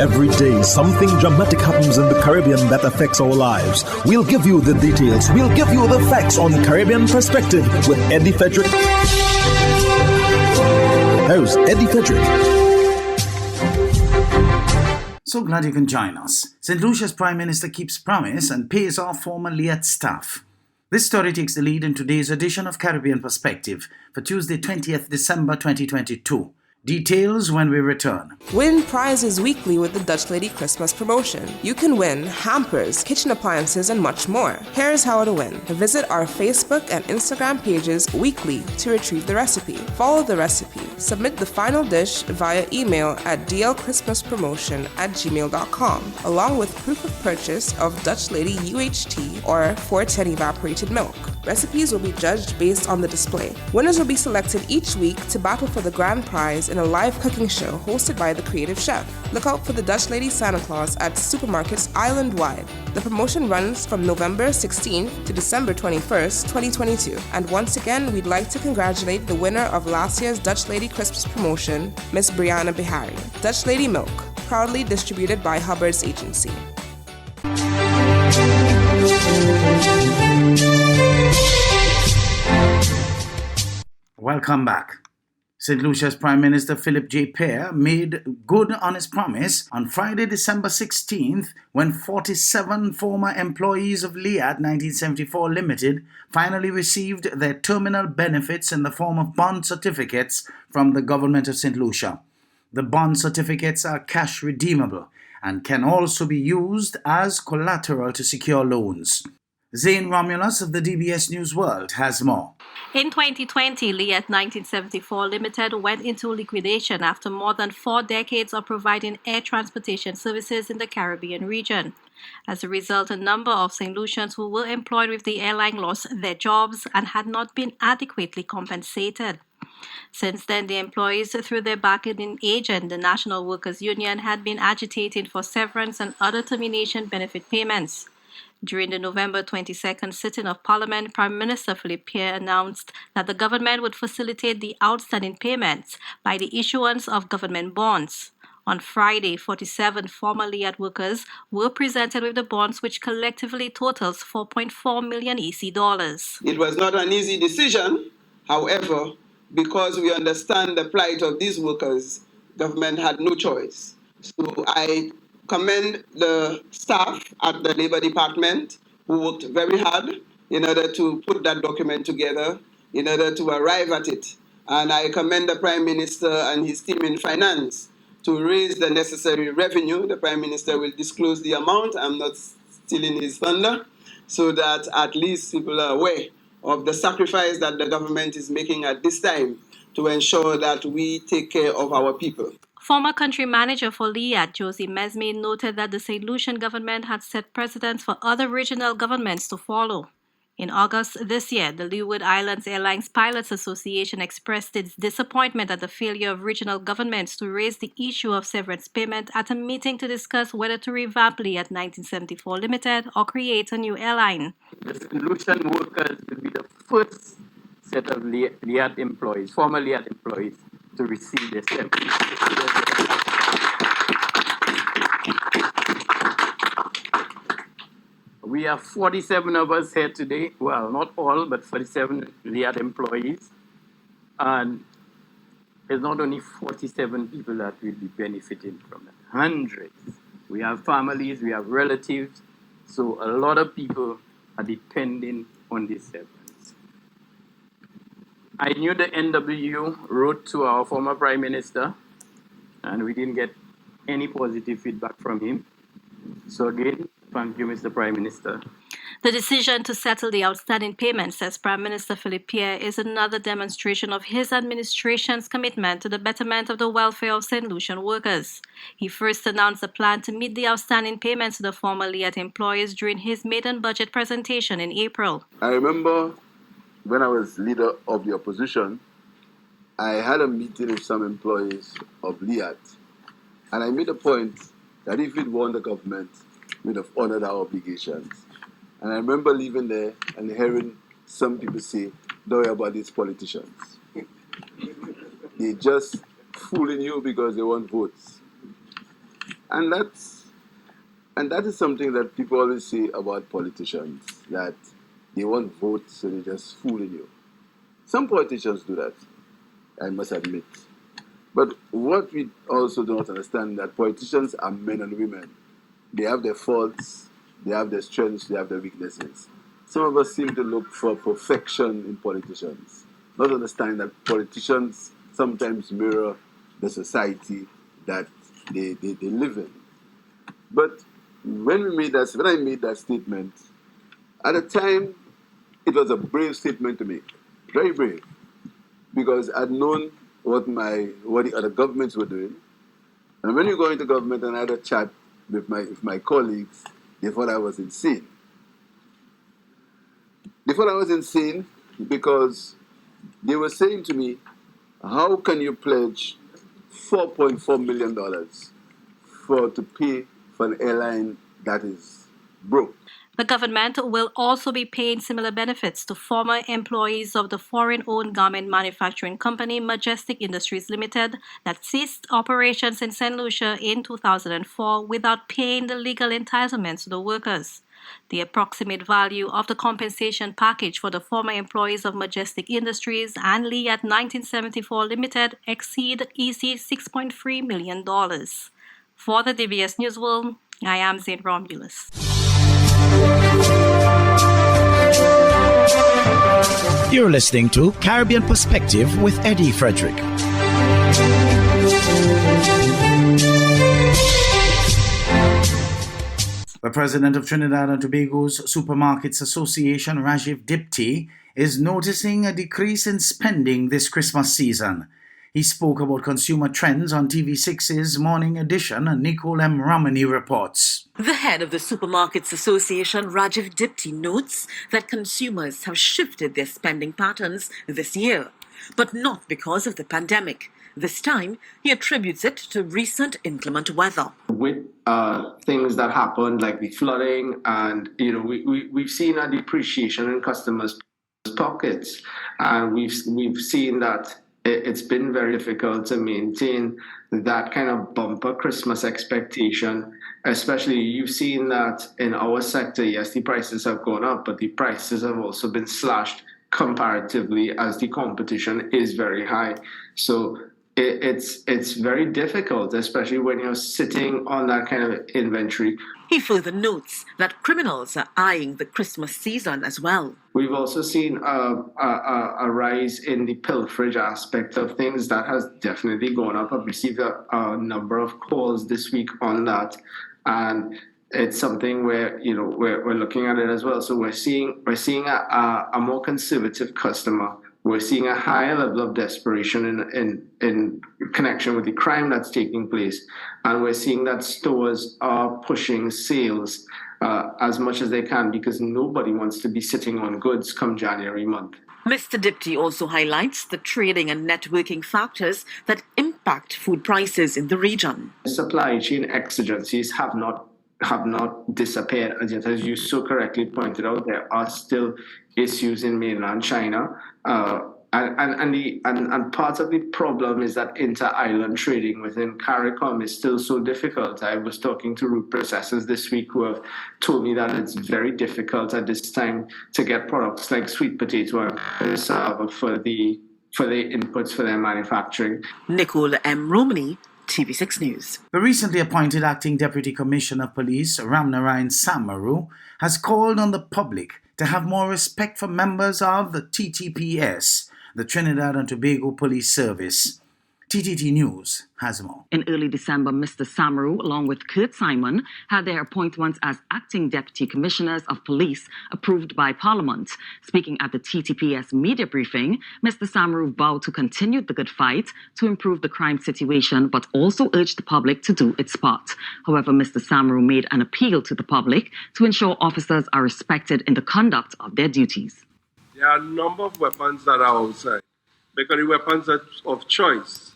Every day, something dramatic happens in the Caribbean that affects our lives. We'll give you the details. We'll give you the facts on Caribbean Perspective with Eddie Frederick. Host Eddie Frederick. So glad you can join us. St. Lucia's Prime Minister keeps promise and pays off former LIAT staff. This story takes the lead in today's edition of Caribbean Perspective for Tuesday, 20th December 2022. Details when we return. Win prizes weekly with the Dutch Lady Christmas promotion. You can win hampers, kitchen appliances, and much more. Here's how to win. Visit our Facebook and Instagram pages weekly to retrieve the recipe. Follow the recipe. Submit the final dish via email at dlchristmaspromotion@gmail.com, along with proof of purchase of Dutch Lady UHT or 410 evaporated milk. Recipes will be judged based on the display. Winners will be selected each week to battle for the grand prize in a live cooking show hosted by the creative chef. Look out for the Dutch Lady Santa Claus at supermarkets island-wide. The promotion runs from November 16th to December 21st, 2022. And once again, we'd like to congratulate the winner of last year's Dutch Lady Christmas promotion, Miss Brianna Bihari. Dutch Lady Milk, proudly distributed by Hubbard's Agency. Welcome back. St. Lucia's Prime Minister Philip J. Pear made good on his promise on Friday, December 16th, when 47 former employees of LIAT 1974 Limited finally received their terminal benefits in the form of bond certificates from the government of St. Lucia. The bond certificates are cash redeemable and can also be used as collateral to secure loans. Zane Romulus of the DBS News World has more. In 2020, LIAT 1974 Limited went into liquidation after more than 4 decades of providing air transportation services in the Caribbean region. As a result, a number of St. Lucians who were employed with the airline lost their jobs and had not been adequately compensated. Since then, the employees, through their bargaining agent, the National Workers' Union, had been agitating for severance and other termination benefit payments. During the November 22nd sitting of Parliament, Prime Minister Philip Pear announced that the government would facilitate the outstanding payments by the issuance of government bonds. On Friday, 47 former LIAT workers were presented with the bonds, which collectively totals 4.4 million EC dollars. It was not an easy decision, however, because we understand the plight of these workers, government had no choice. So I commend the staff at the Labour Department who worked very hard in order to put that document together, in order to arrive at it. And I commend the Prime Minister and his team in finance to raise the necessary revenue. The Prime Minister will disclose the amount. I'm not stealing his thunder, so that at least people are aware of the sacrifice that the government is making at this time to ensure that we take care of our people. Former country manager for LIAT, Josie Mesme, noted that the St. Lucian government had set precedents for other regional governments to follow. In August this year, the Leeward Islands Airlines Pilots Association expressed its disappointment at the failure of regional governments to raise the issue of severance payment at a meeting to discuss whether to revamp LIAT 1974 Limited or create a new airline. The St. Lucian workers will be the first set of LIAT employees, former LIAT employees, to receive their severance. We have 47 of us here today. Well, not all, but 47 LIAT employees. And there's not only 47 people that will be benefiting from it, hundreds. We have families, we have relatives. So a lot of people are depending on this severance. I knew the NWU wrote to our former Prime Minister, and we didn't get any positive feedback from him. So again, thank you, Mr. Prime Minister. The decision to settle the outstanding payments, says Prime Minister Philip Pear, is another demonstration of his administration's commitment to the betterment of the welfare of St. Lucian workers. He first announced a plan to meet the outstanding payments to the former LIAT employees during his maiden budget presentation in April. I remember when I was leader of the opposition, I had a meeting with some employees of LIAT, and I made a point that if we'd won the government, we'd have honored our obligations. And I remember leaving there and hearing some people say, don't worry about these politicians. They just fooling you because they want votes. And that is something that people always say about politicians, that they want votes, so they just fooling you. Some politicians do that, I must admit. But what we also do not understand, that politicians are men and women. They have their faults, they have their strengths, they have their weaknesses. Some of us seem to look for perfection in politicians, not understanding that politicians sometimes mirror the society that they live in. But when I made that statement, at the time, it was a brave statement to make, very brave, because I'd known what the other governments were doing. And when you go into government and I had a chat with my colleagues, they thought I was insane. They thought I was insane because they were saying to me, how can you pledge $4.4 million to pay for an airline that is broke? The government will also be paying similar benefits to former employees of the foreign-owned garment manufacturing company Majestic Industries Limited that ceased operations in St. Lucia in 2004 without paying the legal entitlements to the workers. The approximate value of the compensation package for the former employees of Majestic Industries and LIAT 1974 Limited exceed EC $6.3 million. For the DBS News World, I am Zane Romulus. You're listening to Caribbean Perspective with Eddie Frederick. The president of Trinidad and Tobago's Supermarkets Association, Rajiv Dipti, is noticing a decrease in spending this Christmas season. He spoke about consumer trends on TV6's Morning Edition, and Nicole M. Ramani reports. The head of the Supermarkets Association, Rajiv Dipti, notes that consumers have shifted their spending patterns this year, but not because of the pandemic. This time, he attributes it to recent inclement weather. With things that happened, like the flooding, and we've seen a depreciation in customers' pockets, and we've seen that it's been very difficult to maintain that kind of bumper Christmas expectation. Especially, you've seen that in our sector, yes, the prices have gone up, but the prices have also been slashed comparatively as the competition is very high. So it's very difficult, especially when you're sitting on that kind of inventory. He further notes that criminals are eyeing the Christmas season as well. We've also seen a rise in the pilferage aspect of things. That has definitely gone up. I've received a number of calls this week on that, and it's something where we're looking at it as well. So we're seeing a more conservative customer. We're seeing a higher level of desperation in connection with the crime that's taking place. And we're seeing that stores are pushing sales as much as they can because nobody wants to be sitting on goods come January month. Mr. Dipti also highlights the trading and networking factors that impact food prices in the region. Supply chain exigencies have not disappeared, and yet, as you so correctly pointed out, there are still issues in mainland China, and part of the problem is that inter-island trading within CARICOM is still so difficult. I was talking to root processors this week who have told me that it's very difficult at this time to get products like sweet potato and cassava for the inputs for their manufacturing. Nicole M. Romani, TV6 News. The recently appointed Acting Deputy Commissioner of Police, Ramnarayan Samaru, has called on the public to have more respect for members of the TTPS, the Trinidad and Tobago Police Service. TTT News has more. In early December, Mr. Samaru, along with Kurt Simon, had their appointments as acting deputy commissioners of police approved by Parliament. Speaking at the TTPS media briefing, Mr. Samaru vowed to continue the good fight to improve the crime situation, but also urged the public to do its part. However, Mr. Samaru made an appeal to the public to ensure officers are respected in the conduct of their duties. There are a number of weapons that are outside, because the weapons of choice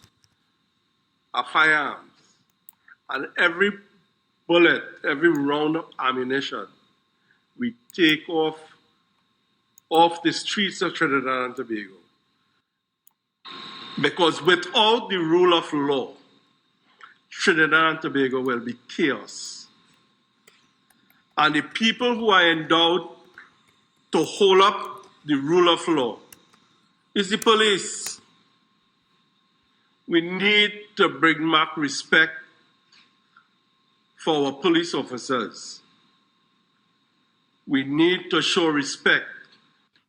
are firearms. And every bullet, every round of ammunition we take off the streets of Trinidad and Tobago. Because without the rule of law Trinidad and Tobago will be chaos. And the people who are endowed to hold up the rule of law is the police. We need to bring back respect for our police officers. We need to show respect.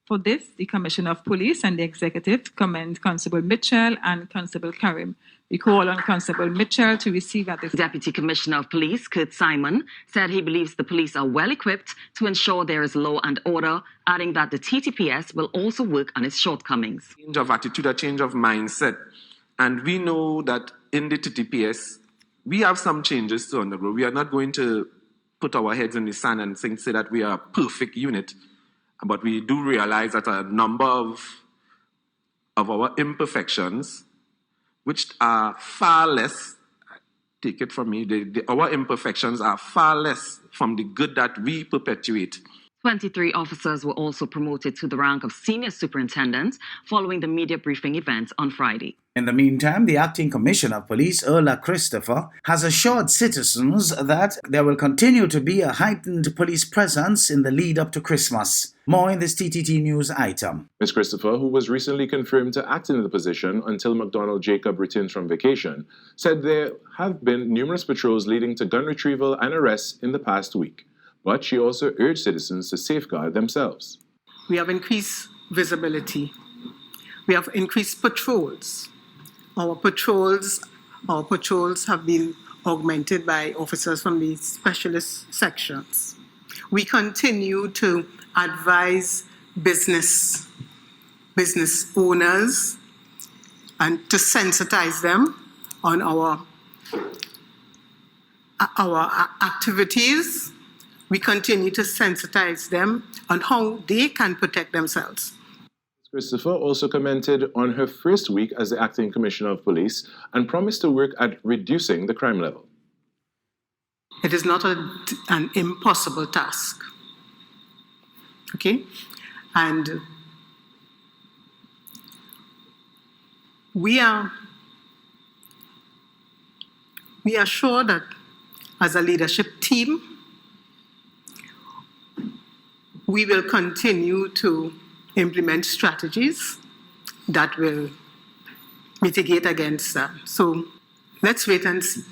For this, the Commissioner of Police and the Executive commend Constable Mitchell and Constable Karim. We call on Constable Mitchell to receive at the... Deputy Commissioner of Police, Kurt Simon, said he believes the police are well equipped to ensure there is law and order, adding that the TTPS will also work on its shortcomings. Change of attitude, a change of mindset. And we know that in the TTPS, we have some changes to undergo. We are not going to put our heads in the sand and say that we are a perfect unit. But we do realize that a number of our imperfections, which are far less, take it from me, our imperfections are far less from the good that we perpetuate. 23 officers were also promoted to the rank of senior superintendent following the media briefing event on Friday. In the meantime, the Acting Commissioner of Police, Erla Christopher, has assured citizens that there will continue to be a heightened police presence in the lead up to Christmas. More in this TTT News item. Ms. Christopher, who was recently confirmed to act in the position until McDonald Jacob returns from vacation, said there have been numerous patrols leading to gun retrieval and arrests in the past week. But she also urged citizens to safeguard themselves. We have increased visibility. We have increased patrols. Our patrols have been augmented by officers from the specialist sections. We continue to advise business owners and to sensitize them on our activities. We continue to sensitize them on how they can protect themselves. Christopher also commented on her first week as the Acting Commissioner of Police and promised to work at reducing the crime level. It is not an impossible task. Okay? And we are sure that as a leadership team, we will continue to implement strategies that will mitigate against that. So let's wait and see.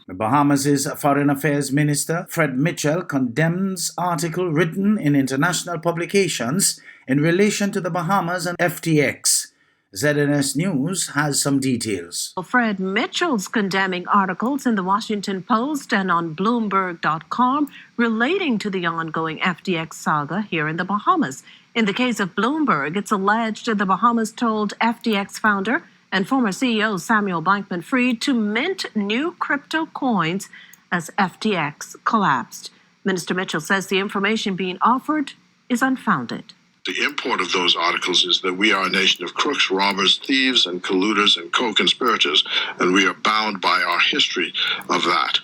The Bahamas' Foreign Affairs Minister, Fred Mitchell, condemns article written in international publications in relation to the Bahamas and FTX. ZNS News has some details. Fred Mitchell's condemning articles in the Washington Post and on Bloomberg.com relating to the ongoing FTX saga here in the Bahamas. In the case of Bloomberg, it's alleged the Bahamas told FTX founder and former CEO Samuel Bankman-Fried to mint new crypto coins as FTX collapsed. Minister Mitchell says the information being offered is unfounded. The import of those articles is that we are a nation of crooks, robbers, thieves, and colluders and co-conspirators, and we are bound by our history of that.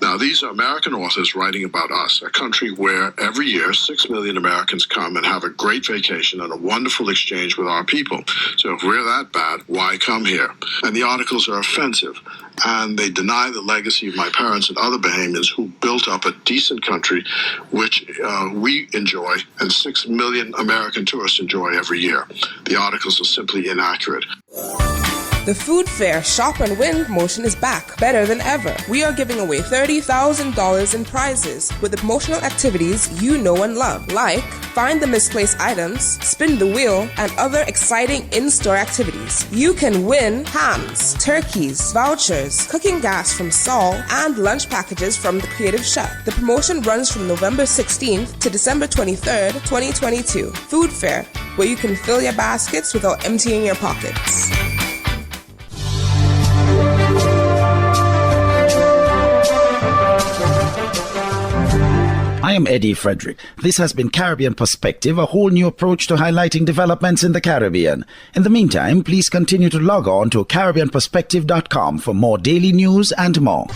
Now, these are American authors writing about us, a country where every year 6 million Americans come and have a great vacation and a wonderful exchange with our people. So if we're that bad, why come here? And the articles are offensive, and they deny the legacy of my parents and other Bahamians who built up a decent country, which we enjoy, and 6 million American tourists enjoy every year. The articles are simply inaccurate. The Food Fair Shop and Win promotion is back, better than ever. We are giving away $30,000 in prizes with the promotional activities you know and love, like find the misplaced items, spin the wheel, and other exciting in-store activities. You can win hams, turkeys, vouchers, cooking gas from Sol, and lunch packages from the Creative Chef. The promotion runs from November 16th to December 23rd, 2022. Food Fair, where you can fill your baskets without emptying your pockets. I am Eddie Frederick. This has been Caribbean Perspective, a whole new approach to highlighting developments in the Caribbean. In the meantime, please continue to log on to CaribbeanPerspective.com for more daily news and more.